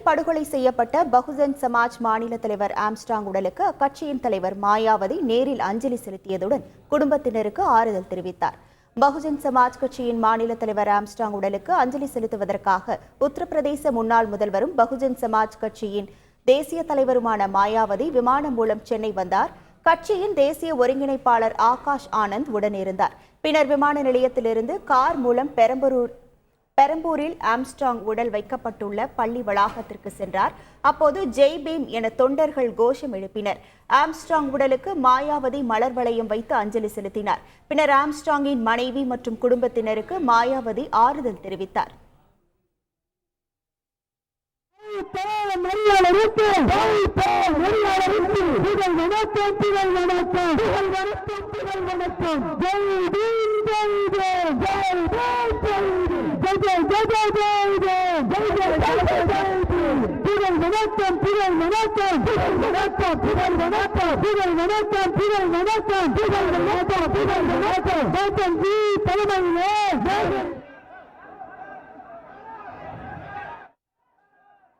படுகொலை செய்யப்பட்ட பகுஜன் சமாஜ் மாநில தலைவர் ஆம்ஸ்ட்ராங் உடலுக்கு அக்கட்சியின் தலைவர் மாயாவதி நேரில் அஞ்சலி செலுத்தியதுடன் குடும்பத்தினருக்கு ஆறுதல் தெரிவித்தார். பகுஜன் சமாஜ் கட்சியின் மாநில தலைவர் ஆம்ஸ்ட்ராங் உடலுக்கு அஞ்சலி செலுத்துவதற்காக உத்தரப்பிரதேச முன்னாள் முதல்வரும் பகுஜன் சமாஜ் கட்சியின் தேசிய தலைவருமான மாயாவதி விமானம் மூலம் சென்னை வந்தார். கட்சியின் தேசிய ஒருங்கிணைப்பாளர் ஆகாஷ் ஆனந்த் உடனிருந்தார். பின்னர் விமான நிலையத்திலிருந்து கார் மூலம் பெரம்பூரில் ஆம்ஸ்ட்ராங் உடல் வைக்கப்பட்டுள்ள பள்ளி வளாகத்திற்கு சென்றார். அப்போது ஜெய் பீம் என தொண்டர்கள் கோஷம் எழுப்பினர். ஆம்ஸ்ட்ராங் உடலுக்கு மாயாவதி மலர் வளையம் வைத்து அஞ்சலி செலுத்தினார். பின்னர் ஆம்ஸ்ட்ராங்கின் மனைவி மற்றும் குடும்பத்தினருக்கு மாயாவதி ஆறுதல் தெரிவித்தார்.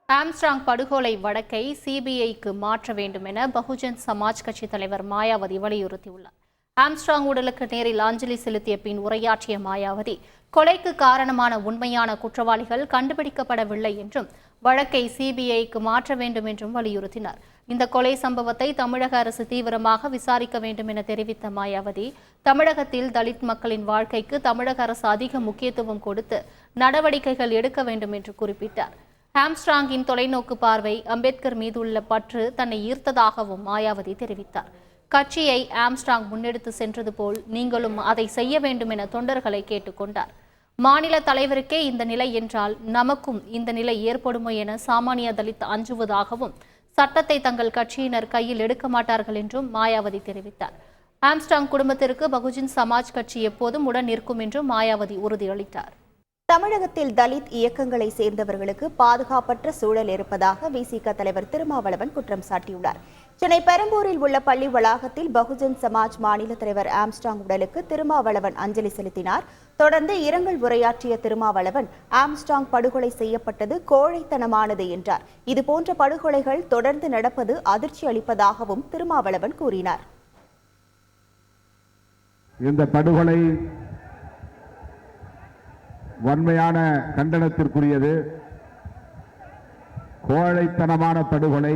ஆம்ஸ்ட்ராங் படுகொலை வழக்கை சிபிஐக்கு மாற்ற வேண்டும் என பகுஜன் சமாஜ் கட்சி தலைவர் மாயாவதி வலியுறுத்தியுள்ளார். ஆம்ஸ்ட்ராங் உடலுக்கு நேரில் அஞ்சலி செலுத்திய பின் உரையாற்றிய மாயாவதி, கொலைக்கு காரணமான உண்மையான குற்றவாளிகள் கண்டுபிடிக்கப்படவில்லை என்றும் வழக்கை சிபிஐக்கு மாற்ற வேண்டும் என்றும் வலியுறுத்தினார். இந்த கொலை சம்பவத்தை தமிழக அரசு தீவிரமாக விசாரிக்க வேண்டும் என தெரிவித்த மாயாவதி, தமிழகத்தில் தலித் மக்களின் வாழ்க்கைக்கு தமிழக அரசு அதிக முக்கியத்துவம் கொடுத்து நடவடிக்கைகள் எடுக்க வேண்டும் என்று குறிப்பிட்டார். ஆம்ஸ்ட்ராங்கின் தொலைநோக்கு பார்வை, அம்பேத்கர் மீதுள்ள பற்று தன்னை ஈர்த்ததாகவும் மாயாவதி தெரிவித்தார். கட்சியை ஆம்ஸ்ட்ராங் முன்னெடுத்து சென்றது போல் நீங்களும் அதை செய்ய வேண்டும் என தொண்டர்களை கேட்டுக்கொண்டார். மாநில தலைவருக்கே இந்த நிலை என்றால் நமக்கும் இந்த நிலை ஏற்படுமோ என சாமானிய தலித் அஞ்சுவதாகவும், சட்டத்தை தங்கள் கட்சியினர் கையில் எடுக்க மாட்டார்கள் என்றும் மாயாவதி தெரிவித்தார். ஆம்ஸ்ட்ராங் குடும்பத்திற்கு பகுஜன் சமாஜ் கட்சி எப்போதும் உடன் நிற்கும் என்றும் மாயாவதி உறுதியளித்தார். தமிழகத்தில் தலித் இயக்கங்களை சேர்ந்தவர்களுக்கு பாதுகாப்பற்ற சூழல் இருப்பதாக விசிக தலைவர் திருமாவளவன் குற்றம் சாட்டியுள்ளார். சென்னை பெரம்பூரில் உள்ள பள்ளி வளாகத்தில் பகுஜன் சமாஜ் மாநில தலைவர் ஆம்ஸ்ட்ராங் உடலுக்கு திருமாவளவன் அஞ்சலி செலுத்தினார். தொடர்ந்து இரங்கல் உரையாற்றிய திருமாவளவன், ஆம்ஸ்ட்ராங் படுகொலை செய்யப்பட்டது கோழைத்தனமானது என்றார். இதுபோன்ற படுகொலைகள் தொடர்ந்து நடப்பது அதிர்ச்சி அளிப்பதாகவும் திருமாவளவன் கூறினார். இந்த படுகொலை வன்மையான கண்டனத்திற்குரியது. கோழைத்தனமான படுகொலை.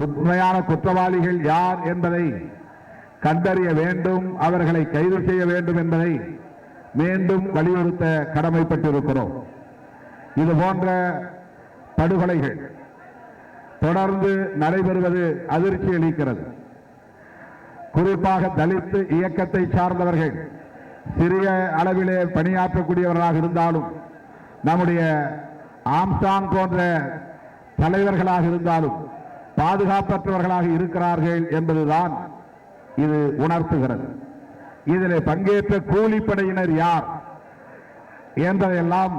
உண்மையான குற்றவாளிகள் யார் என்பதை கண்டறிய வேண்டும், அவர்களை கைது செய்ய வேண்டும் என்பதை மீண்டும் வலியுறுத்த கடமைப்பட்டிருக்கிறோம். இதுபோன்ற படுகொலைகள் தொடர்ந்து நடைபெறுவது அதிர்ச்சி அளிக்கிறது. குறிப்பாக தலித் இயக்கத்தை சார்ந்தவர்கள் சிறிய அளவிலே பணியாற்றக்கூடியவர்களாக இருந்தாலும், நம்முடைய ஆம்ஸ்ட்ராங் போன்ற தலைவர்களாக இருந்தாலும் பாதுகாப்பற்றவர்களாக இருக்கிறார்கள் என்பதுதான் இது உணர்த்துகிறது. இதில் பங்கேற்ற கூலிப்படையினர் யார் என்பதையெல்லாம்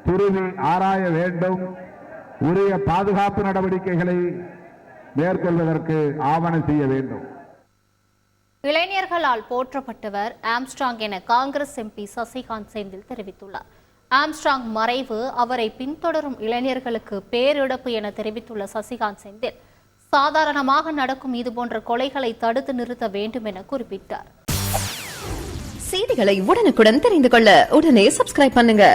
துருவி ஆராய வேண்டும். உரிய பாதுகாப்பு நடவடிக்கைகளை மேற்கொள்வதற்கு ஆவணம் செய்ய வேண்டும். இளைஞர்களால் போற்றப்பட்டவர் ஆம்ஸ்ட்ராங் என காங்கிரஸ் எம்பி சசிகாந்த் செந்தில் தெரிவித்துள்ளார். ஆம்ஸ்ட்ராங் மறைவு அவரை பின்தொடரும் இளைஞர்களுக்கு பேரிழப்பு என தெரிவித்துள்ள சசிகாந்த் செந்தில், சாதாரணமாக நடக்கும் இதுபோன்ற கொலைகளை தடுத்து நிறுத்த வேண்டும் என குறிப்பிட்டார். செய்திகளை உடனுக்குடன் தெரிந்து கொள்ள உடனே சப்ஸ்கிரைப் பண்ணுங்க.